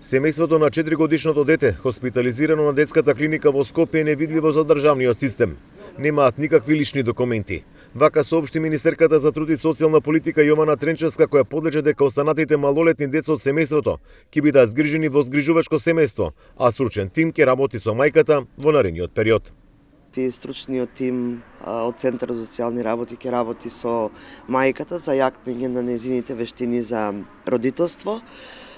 Семејството на 4-годишното дете, хоспитализирано на детската клиника во Скопје, е невидливо за државниот систем. Немаат никакви лични документи. Вака соопшти министерката за труд и социјална политика Јована Тренчевска, која подлежи дека останатите малолетни деца од семејството ќе бидат згрижени во згрижувачко семејство, а стручен тим ќе работи со мајката во наредниот период. Стручниот тим од Центарот за социјални работи ќе работи со мајката за јакнење на незините вештини за родителство,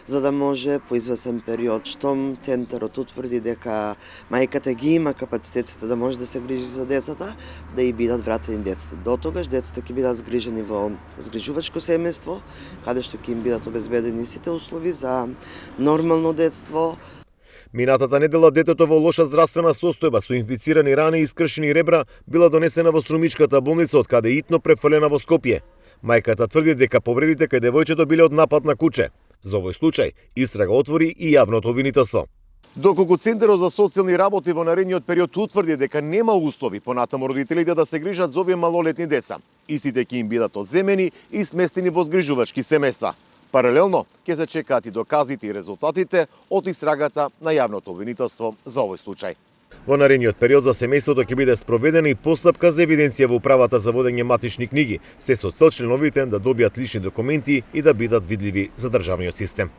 за да може по извесен период, штом Центарот утврди дека мајката ги има капацитетите да може да се грижи за децата, да и бидат вратени децата. До тогаш децата ќе бидат згрижени во згрижувачко семејство, каде што ќе им бидат обезбедени сите услови за нормално детство. Минатата недела детето во лоша здравствена состојба со инфицирани рани и искршени ребра била донесена во Струмичката болница, од каде итно префрлена во Скопје. Мајката тврди дека повредите кај девојчето биле од напад на куче. За овој случај истрага отвори и јавното обвинителство. Доколку Центарот за социјални работи во наредниот период утврди дека нема услови понатаму родителите да се грижат за овие малолетни деца, истите ќе им бидат одземени и сместени во згрижувачки семејства. Паралелно ќе се чекаат и доказите и резултатите од истрагата на јавното обвинителство за овој случај. Во наредниот период за семејството ќе биде спроведена и постапка за евиденција во управата за водење матични книги, се со цел членовите да добијат лични документи и да бидат видливи за државниот систем.